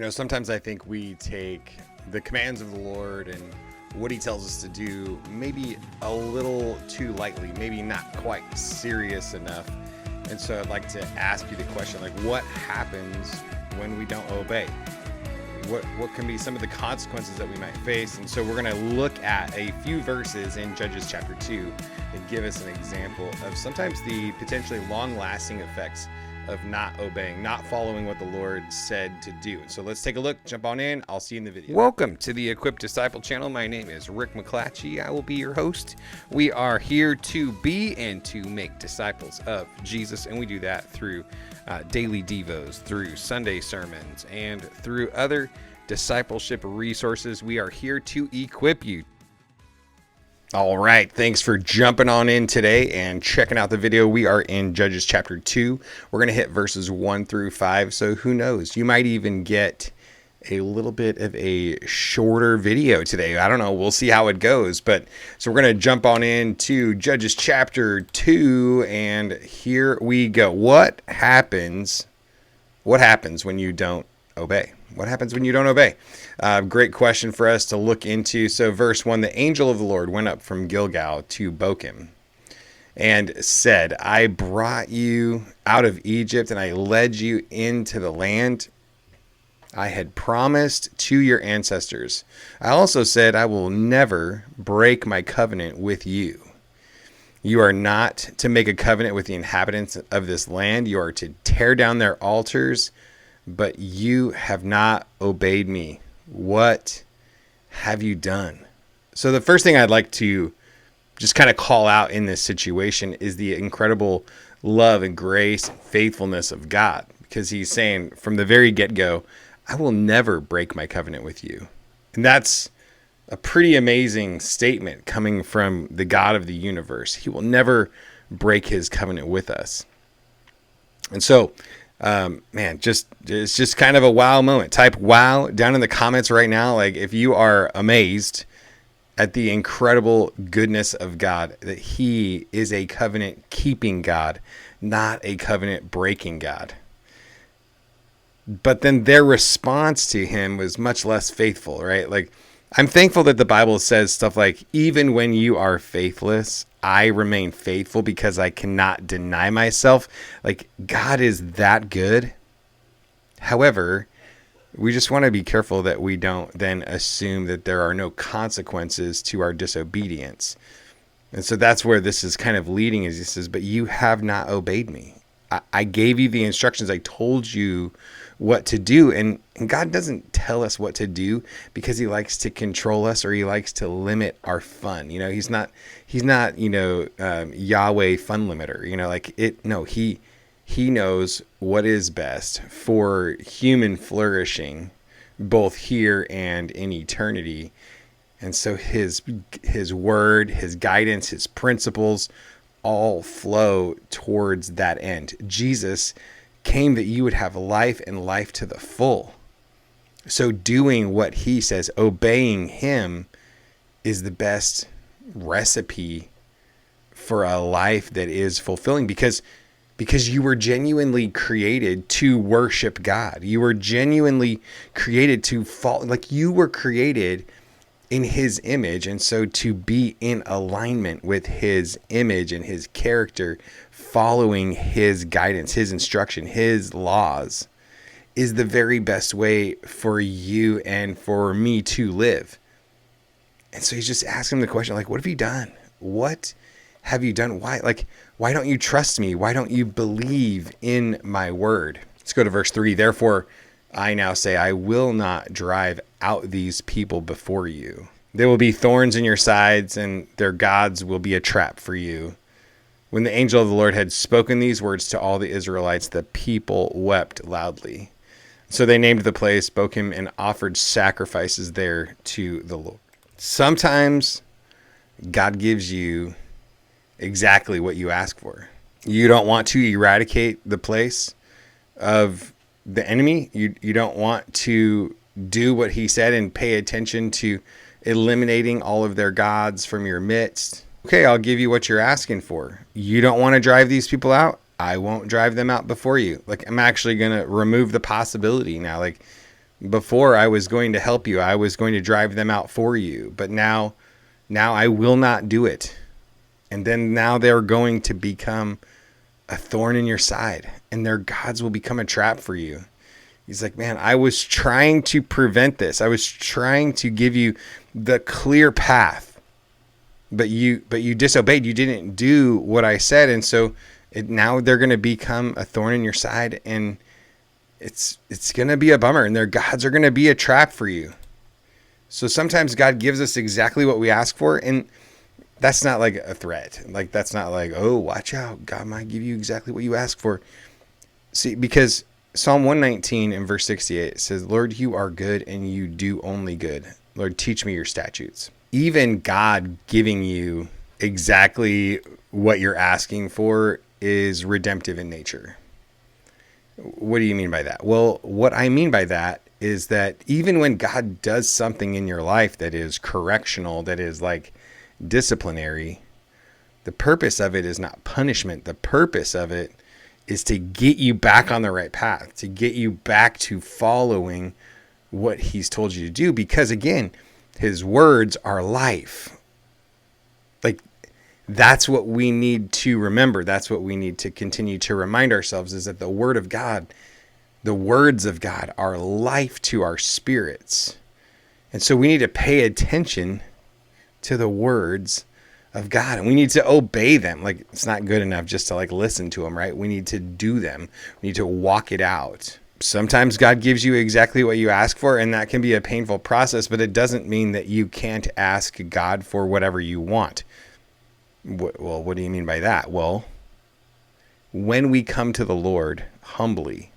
Sometimes I think we take the commands of the Lord and what he tells us to do maybe a little too lightly, maybe not quite serious enough. And so I'd like to ask you the question, what happens when we don't obey? What can be some of the consequences that we might face? And so we're going to look at a few verses in Judges chapter 2 that give us an example of sometimes the potentially long-lasting effects of not obeying, not following what the Lord said to do. So let's take a look, jump on in. I'll see you in the video. Welcome to the Equipped Disciple channel. My name is Rick McClatchy. I will be your host. We are here to be and to make disciples of Jesus, and we do that through daily devos, through Sunday sermons, and through other discipleship resources. We are here to equip you. All right, thanks for jumping on in today and checking out the video. We are in Judges chapter 2. We're going to hit verses 1 through 5, so who knows? You might even get a little bit of a shorter video today. I don't know. We'll see how it goes. So we're going to jump on into Judges chapter 2, and here we go. What happens when you don't obey? What happens when you don't obey? Great question for us to look into. So verse 1, the angel of the Lord went up from Gilgal to Bochim and said, I brought you out of Egypt and I led you into the land I had promised to your ancestors. I also said, I will never break my covenant with you. You are not to make a covenant with the inhabitants of this land. You are to tear down their altars, but you have not obeyed me. What have you done? So the first thing I'd like to just kind of call out in this situation is the incredible love and grace and faithfulness of God, because he's saying from the very get-go, I will never break my covenant with you. And that's a pretty amazing statement coming from the God of the universe. He will never break his covenant with us. And so, it's just kind of a wow moment. Type wow down in the comments right now. If you are amazed at the incredible goodness of God, that he is a covenant keeping God, not a covenant breaking God. But then their response to him was much less faithful, right? I'm thankful that the Bible says stuff like, even when you are faithless, I remain faithful because I cannot deny myself. God is that good. However, we just want to be careful that we don't then assume that there are no consequences to our disobedience. And so that's where this is kind of leading, as he says, but you have not obeyed me. I gave you the instructions. I told you what to do. And God doesn't tell us what to do because he likes to control us or he likes to limit our fun. He's not Yahweh fun limiter, he knows what is best for human flourishing, both here and in eternity. And so his word, his guidance, his principles all flow towards that end. Jesus came that you would have life and life to the full. So doing what he says, obeying him, is the best recipe for a life that is fulfilling, because you were genuinely created to worship God. You were genuinely created to fall, you were created in his image, and so to be in alignment with his image and his character, following his guidance, his instruction, his laws, is the very best way for you and for me to live. And so he's just asking the question, what have you done? What have you done? Why don't you trust me? Why don't you believe in my word? Let's go to verse 3. Therefore, I now say, I will not drive out these people before you. There will be thorns in your sides, and their gods will be a trap for you. When the angel of the Lord had spoken these words to all the Israelites, the people wept loudly. So they named the place Bochim and offered sacrifices there to the Lord. Sometimes God gives you exactly what you ask for. You don't want to eradicate the place of the enemy. You don't want to do what he said and pay attention to eliminating all of their gods from your midst. Okay, I'll give you what you're asking for. You don't want to drive these people out? I won't drive them out before you. I'm actually going to remove the possibility now. Before I was going to help you. I was going to drive them out for you. But now I will not do it. And then now they're going to become a thorn in your side, and their gods will become a trap for you. He's like, man, I was trying to prevent this. I was trying to give you the clear path, but you disobeyed. You didn't do what I said. And so now they're going to become a thorn in your side, and it's going to be a bummer, and their gods are going to be a trap for you. So sometimes God gives us exactly what we ask for, and that's not like a threat. Like, that's not like, oh, watch out, God might give you exactly what you ask for. See, because Psalm 119 and verse 68 says, Lord, you are good and you do only good. Lord, teach me your statutes. Even God giving you exactly what you're asking for is redemptive in nature. What do you mean by that? Well, what I mean by that is that even when God does something in your life that is correctional, that is like disciplinary, the purpose of it is not punishment. The purpose of it is to get you back on the right path, to get you back to following what he's told you to do. Because again, his words are life. Like, that's what we need to remember. That's what we need to continue to remind ourselves, is that the word of God, the words of God are life to our spirits. And so we need to pay attention to the words of God, and we need to obey them. Like, it's not good enough just to like listen to them, right? We need to do them. We need to walk it out. Sometimes God gives you exactly what you ask for, and that can be a painful process, but it doesn't mean that you can't ask God for whatever you want. Well, what do you mean by that? Well, when we come to the Lord humbly,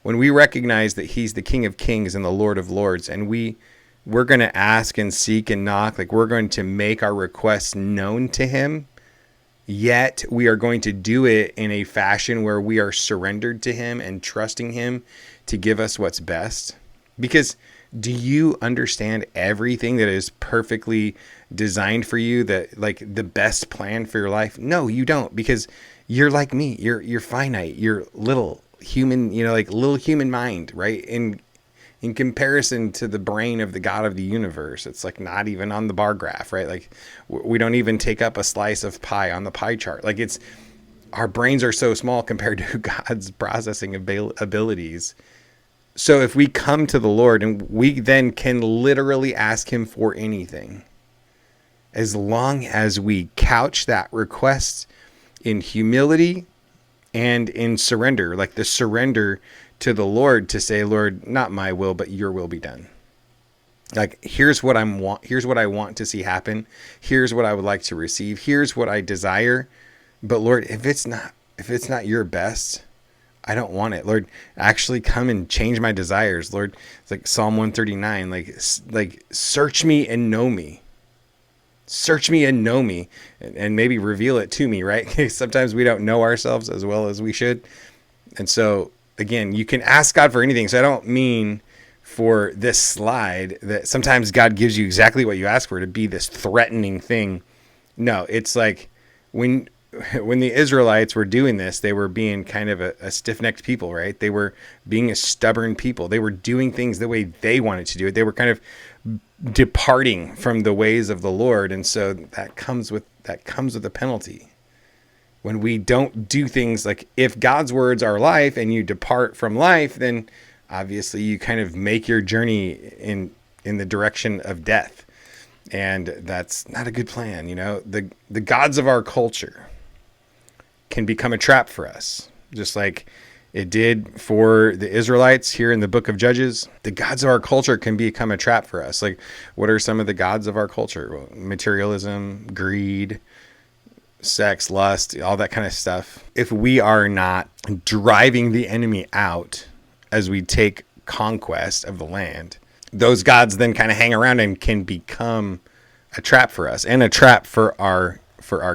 when we recognize that he's the King of Kings and the Lord of Lords, and we're going to ask and seek and knock, like we're going to make our requests known to him, yet we are going to do it in a fashion where we are surrendered to him and trusting him to give us what's best. Because do you understand everything that is perfectly designed for you, that like the best plan for your life? No, you don't, because you're like me. You're finite. You're little human, like little human mind, right? In comparison to the brain of the God of the universe, it's like not even on the bar graph, right? Like we don't even take up a slice of pie on the pie chart. Like our brains are so small compared to God's processing abilities. So if we come to the Lord, and we then can literally ask him for anything, as long as we couch that request in humility and in surrender, like the surrender to the Lord, to say, Lord, not my will, but your will be done. Like, here's what I want to see happen. Here's what I would like to receive. Here's what I desire. But Lord, if it's not your best, I don't want it. Lord, actually come and change my desires. Lord, it's like Psalm 139, like search me and know me. Search me and know me, and maybe reveal it to me, right? Sometimes we don't know ourselves as well as we should. And so, again, you can ask God for anything. So I don't mean for this slide that sometimes God gives you exactly what you ask for to be this threatening thing. No, it's like when the Israelites were doing this, they were being kind of a stiff-necked people, right? They were being a stubborn people. They were doing things the way they wanted to do it. They were kind of departing from the ways of the Lord. And so that comes with a penalty. When we don't do things, like if God's words are life and you depart from life, then obviously you kind of make your journey in the direction of death. And that's not a good plan. The gods of our culture can become a trap for us, just like it did for the Israelites here in the book of Judges. The gods of our culture can become a trap for us. Like, what are some of the gods of our culture? Well, materialism, greed, sex, lust, all that kind of stuff. If we are not driving the enemy out as we take conquest of the land, those gods then kind of hang around and can become a trap for us, and a trap for our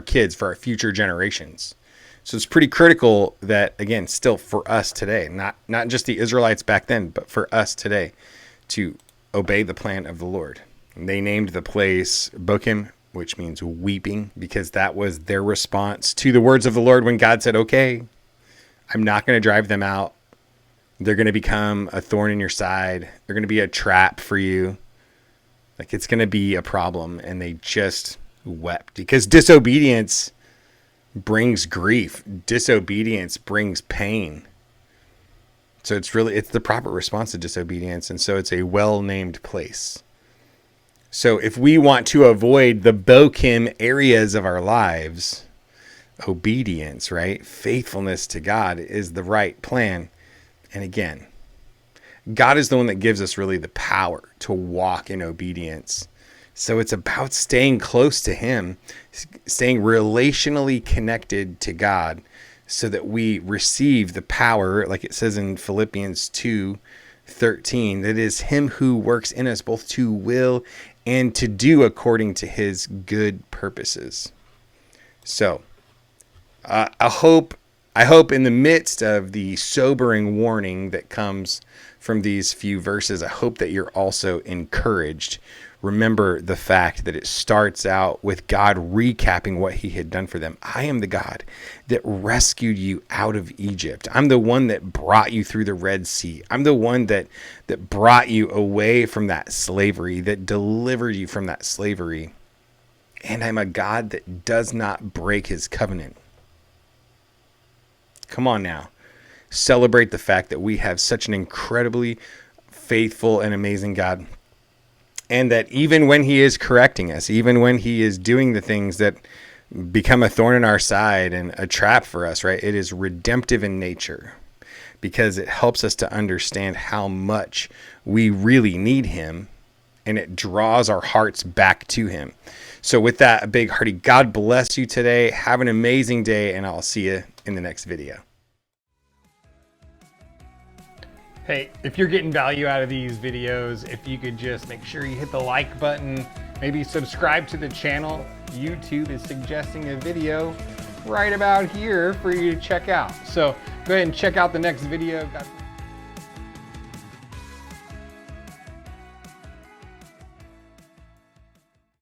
kids, for our future generations. So it's pretty critical that, again, still for us today, not just the Israelites back then, but for us today, to obey the plan of the Lord. And they named the place Bochim, which means weeping, because that was their response to the words of the Lord when God said, okay, I'm not going to drive them out. They're going to become a thorn in your side. They're going to be a trap for you. Like, it's going to be a problem. And they just wept, because disobedience brings grief. Disobedience brings pain. So it's the proper response to disobedience. And so it's a well-named place. So if we want to avoid the Bokim areas of our lives, obedience, right? Faithfulness to God is the right plan. And again, God is the one that gives us really the power to walk in obedience. So it's about staying close to Him, staying relationally connected to God, so that we receive the power, like it says in Philippians 2:13, that it is Him who works in us both to will and to do according to His good purposes. So I hope in the midst of the sobering warning that comes from these few verses, I hope that you're also encouraged. Remember the fact that it starts out with God recapping what He had done for them. I am the God that rescued you out of Egypt. I'm the one that brought you through the Red Sea. I'm the one that brought you away from that slavery, that delivered you from that slavery. And I'm a God that does not break His covenant. Come on now. Celebrate the fact that we have such an incredibly faithful and amazing God. And that even when He is correcting us, even when He is doing the things that become a thorn in our side and a trap for us, right? It is redemptive in nature, because it helps us to understand how much we really need Him, and it draws our hearts back to Him. So with that, a big hearty God bless you today. Have an amazing day, and I'll see you in the next video. Hey, if you're getting value out of these videos, if you could just make sure you hit the like button, maybe subscribe to the channel. YouTube is suggesting a video right about here for you to check out. So go ahead and check out the next video.